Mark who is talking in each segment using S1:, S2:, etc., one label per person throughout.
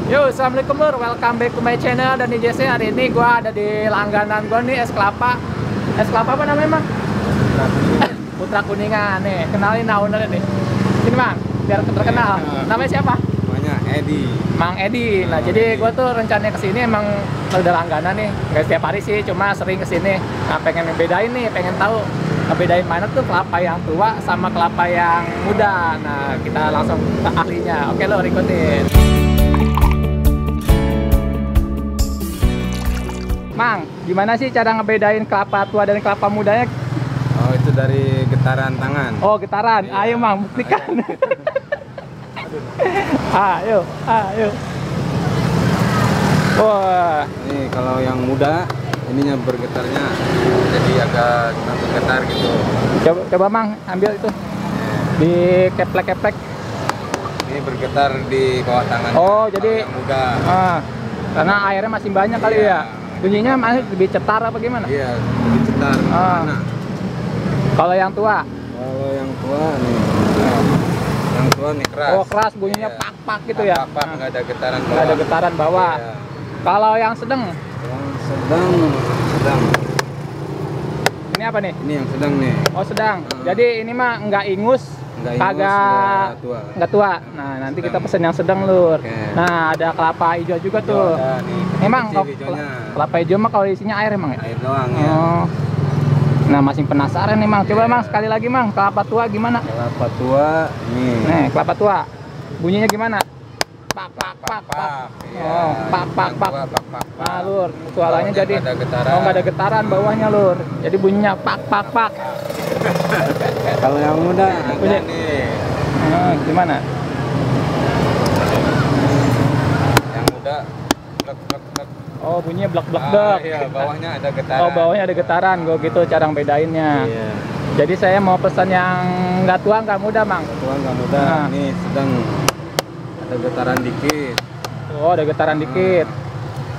S1: Yo, assalamualaikum lur, welcome back to my channel. Dan di JC hari ini gua ada di langganan gua nih, es kelapa. Es kelapa apa namanya, Bang? Putra Kuningan nih. Kenalin owner nih. Sini, Bang, biar terkenal. Namanya siapa?
S2: Namanya Edi.
S1: Mang Edi. Nah, jadi gua tuh rencananya kesini emang udah langganan nih. Gak setiap hari sih, cuma sering kesini. Nah, pengen ngebedain nih, pengen tahu ngebedain mana tuh kelapa yang tua sama kelapa yang muda. Nah, kita langsung ke ahlinya. Oke lur, ikutin. Mang, gimana sih cara ngebedain kelapa tua dan kelapa mudanya?
S2: Oh, itu dari getaran tangan.
S1: Oh, getaran.
S2: Iya.
S1: Ayo, Mang, buktikan. Ayo, ayo. Wah,
S2: Ini kalau yang muda, ininya bergetarnya jadi agak bergetar gitu.
S1: coba Mang, ambil itu. Di keplek-keplek.
S2: Ini bergetar di bawah tangan.
S1: Oh, jadi
S2: yang muda.
S1: karena airnya masih banyak kali
S2: Iya.
S1: ya. Bunyinya masih lebih cetar apa gimana?
S2: Iya, lebih cetar. Mana?
S1: Kalau yang tua?
S2: Kalau yang tua nih. Yang tua nih keras.
S1: Oh, keras, bunyinya
S2: Iya.
S1: pak-pak gitu ya.
S2: Pak, nggak ada getaran bawah.
S1: Nggak ada getaran bawah.
S2: Iya.
S1: Kalau yang sedang?
S2: Yang sedang.
S1: Ini apa nih?
S2: Ini yang sedang nih.
S1: Oh, sedang. Jadi ini mah nggak ingus,
S2: Nggak ingus,
S1: kagak
S2: nggak tua.
S1: Nah, nanti kita pesen yang sedang, lur.
S2: Oke.
S1: Nah, ada kelapa hijau juga tuh.
S2: Ada nih.
S1: Emang
S2: Kecil
S1: kalau
S2: hijaunya.
S1: kelapa hijau mah kalau isinya air emang ya?
S2: Air doang ya.
S1: Oh. Nah, masih penasaran nih, Mang. Coba, Mang, sekali lagi, Mang. Kelapa tua gimana?
S2: Kelapa tua nih.
S1: Nih, kelapa tua. Bunyinya gimana? Pak, pak, pak, pak.
S2: Iya.
S1: Oh, pak, pak, pak.
S2: Yang tua, pak.
S1: Nah, lur, suaranya jadi
S2: nggak ada getaran.
S1: oh, nggak ada getaran bawahnya, lur. Jadi bunyinya pak, pak, pak.
S2: Kalau yang muda
S1: Bunyi.
S2: nih.
S1: Gimana?
S2: Yang muda blek blek blek.
S1: Oh, bunyinya blek-blek-blek.
S2: Iya, bawahnya ada getaran.
S1: Oh, bawahnya ada getaran. Gue gitu cara bedainnya.
S2: Iya.
S1: Jadi saya mau pesan yang nggak tua, nggak muda, Mang.
S2: Tua nggak muda.
S1: Nah.
S2: Nih sedang ada getaran dikit.
S1: Oh, ada getaran dikit.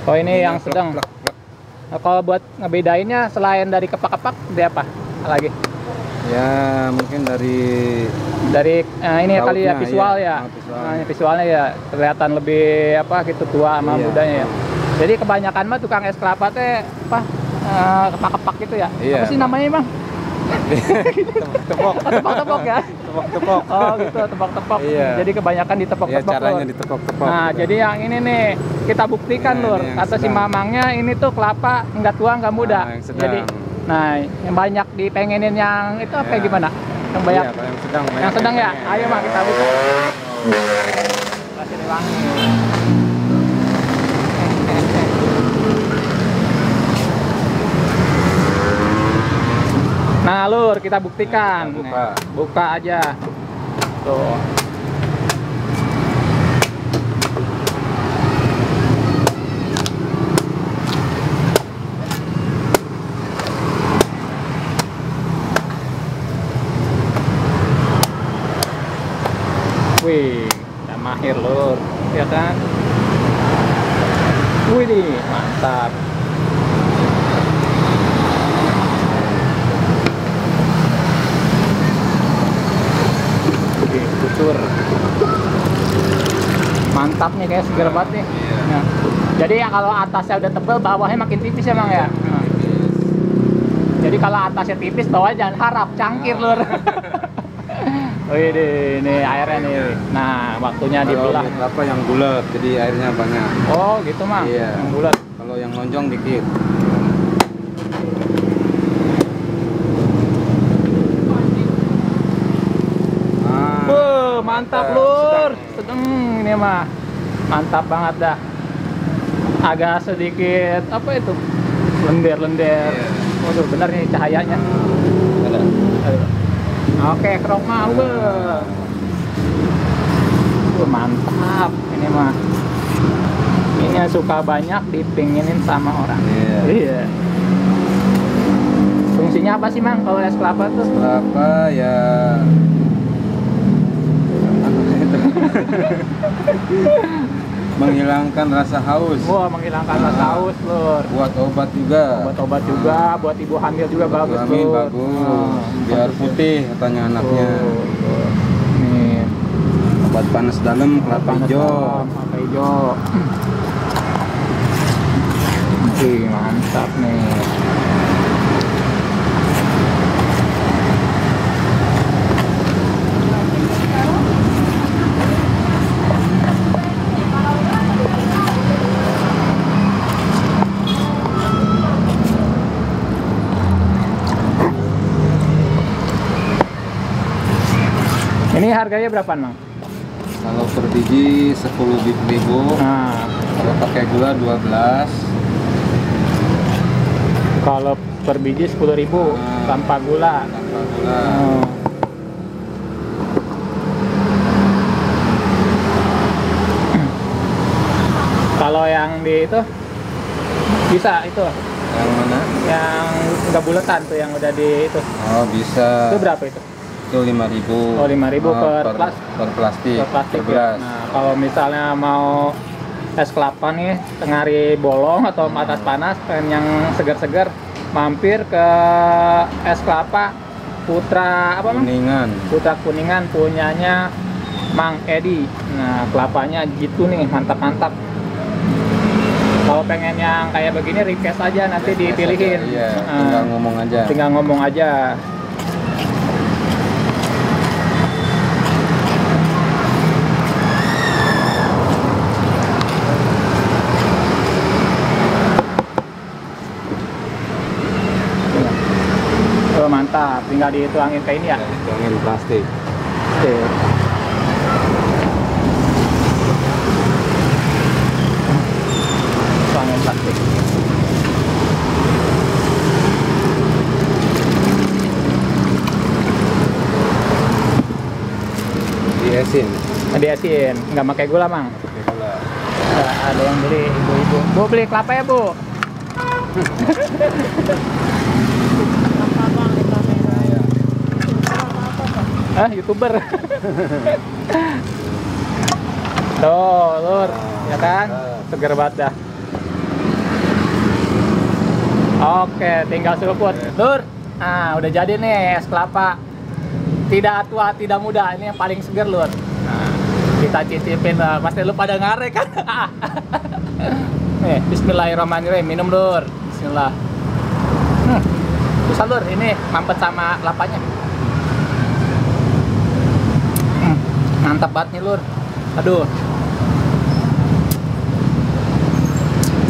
S1: Oh, ini yang
S2: Blek,
S1: sedang.
S2: blek, blek.
S1: Nah, kalau buat ngebedainnya selain dari kepak-kepak, dari apa lagi?
S2: Ya mungkin dari
S1: Ini ya kali ya,
S2: Rautnya,
S1: visual
S2: iya.
S1: ya.
S2: Visual.
S1: Nah, visualnya ya kelihatan lebih apa gitu tua sama
S2: Iya.
S1: mudanya ya. Jadi kebanyakan mah tukang es kelapa teh apa kepak-kepak gitu ya.
S2: Iya,
S1: Apa sih
S2: Bang.
S1: namanya, Bang?
S2: tepok-tepok.
S1: Oh, tepok-tepok ya.
S2: Tepok-tepok.
S1: Oh gitu, tepok-tepok.
S2: Iya.
S1: Jadi kebanyakan
S2: Ya
S1: ditepok-tepok.
S2: caranya
S1: Lur.
S2: ditepok-tepok.
S1: Nah,
S2: gitu.
S1: jadi yang ini nih kita buktikan,
S2: Nah,
S1: Lur.
S2: ini yang
S1: Kata si
S2: sedang.
S1: mamangnya ini tuh kelapa nggak tua nggak muda.
S2: Nah, yang sedang.
S1: Jadi, nah yang banyak dipengenin yang itu apa
S2: Ya.
S1: gimana? Yang banyak,
S2: Iya, kalau yang sedang.
S1: yang sedang ya.
S2: pengen.
S1: Ayo, Mang, kita buka. Kasih nih, Bang. Nah, Lur, kita buktikan.
S2: Nah, kita buka.
S1: Nih, buka aja. Tuh. Wih, udah mahir, Lur. Ya kan? Wih, mantap. Oke, kucur. Mantap nih, kayak seger banget nih.
S2: Iya.
S1: Nah, jadi ya kalau atasnya udah tebel, bawahnya makin tipis emang ya. Nah, jadi kalau atasnya tipis, bawahnya jangan harap, cangkir, Lur. Wih, ini airnya nih. Nah, waktunya
S2: Kalau
S1: dibelah.
S2: kelapa yang bulat, jadi airnya banyak.
S1: Oh, gitu, Mang.
S2: Iya.
S1: Yang bulat.
S2: Kalau yang lonjong dikit.
S1: Mantap,
S2: Nah,
S1: Lur.
S2: sedang.
S1: Sedang ini mah. Mantap banget dah. Agak sedikit apa itu? Lender-lender.
S2: Iya.
S1: Waduh, bener nih cahayanya.
S2: Ada.
S1: Aduh. Oke, kerok mau. Mantap. Ini mah. Ini yang suka banyak dipinginin sama orang.
S2: Iya.
S1: Iya. Fungsinya apa sih, Mang, kalau es kelapa tuh?
S2: Kelapa ya. Menghilangkan rasa haus.
S1: Wah, menghilangkan rasa haus, Lur.
S2: Buat obat juga.
S1: Obat-obat juga, buat ibu hamil juga
S2: Buat
S1: bagus,
S2: hamil
S1: Lur.
S2: bagus.
S1: Nah,
S2: Biar putih katanya anaknya.
S1: Nih,
S2: Obat panas dalam, kelapa hijau.
S1: Kelapa hijau. Wih, mantap nih. Ini harganya berapa, Mang?
S2: Kalau per biji 10.000.
S1: Nah,
S2: Kalau pakai gula 12.
S1: kalau per biji 10.000 tanpa gula.
S2: Tanpa gula.
S1: Oh. Kalau yang di itu bisa itu,
S2: Yang mana?
S1: yang udah bulatan tuh, yang udah di itu.
S2: Oh, bisa.
S1: Itu berapa itu?
S2: Itu 5.000.
S1: Oh, 5.000 per
S2: per plastik.
S1: Per plastik
S2: per
S1: ya.
S2: beras.
S1: Nah, kalau misalnya mau es kelapa nih tengah hari bolong atau atas panas, pengen yang segar-segar, mampir ke es kelapa Putra apa, Mang?
S2: Kuningan.
S1: Putra Kuningan punyanya Mang Edi. Nah, kelapanya gitu nih, mantap-mantap. Kalau pengen yang kayak begini request aja, nanti dipilihin.
S2: Iya, tinggal ngomong aja.
S1: Tinggal ngomong aja. Oh, mantap, tinggal dituangin ke ini ya.
S2: Tuangin plastik.
S1: Oke. Tuangin plastik.
S2: Diesin.
S1: Diasin, nggak pakai gula, Mang.
S2: Pakai gula.
S1: Ada yang beli, ibu-ibu. Bu, beli kelapa ya, Bu? YouTuber. Tuh, Lur, ya kan? Seger banget dah. Oke, tinggal seruput. Lur, nah udah jadi nih es kelapa. Tidak tua, tidak muda. Ini yang paling seger, Lur. Nah, kita cicipin lah. Pasti lu pada ngarek kan? Nih, bismillahirrahmanirrahim. Minum, Lur. Bismillah. Bisa, Lur. Ini mampet sama kelapanya. Mantap banget nih, Lur. Aduh,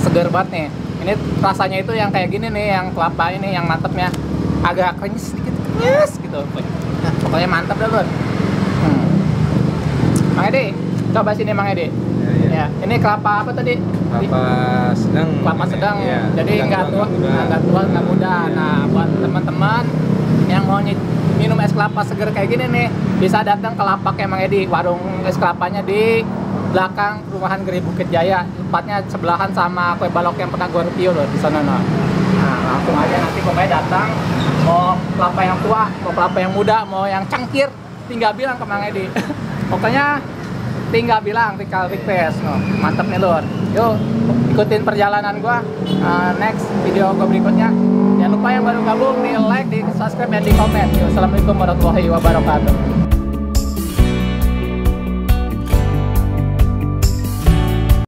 S1: seger banget nih. Ini rasanya itu yang kayak gini nih, yang kelapa ini yang mantepnya agak krenyes sedikit, krenyes gitu. Nah, pokoknya mantap dah, Lur. Mang Edi, coba sini, Mang Edi. Ya, ini kelapa apa tadi?
S2: Kelapa sedang.
S1: Kelapa sedang.
S2: Ya,
S1: Jadi nggak tua, nggak muda. Nah, buat teman-teman yang mau minum es kelapa seger kayak gini nih, bisa datang ke Lapak Mang Edi. Warung es kelapanya di belakang perumahan Geri Bukit Jaya, tempatnya sebelahan sama kue balok yang pernah gue review loh di sana. Nah, langsung aja nanti pokoknya datang, mau kelapa yang tua, mau kelapa yang muda, mau yang cangkir, tinggal bilang ke Mang Edi. Pokoknya tinggal bilang, tinggal request. Oh, mantep nih, Lur. Yuk ikutin perjalanan gua. Next video gua berikutnya. Jangan lupa yang baru gabung di like, di subscribe, dan di komen. Assalamualaikum warahmatullahi wabarakatuh.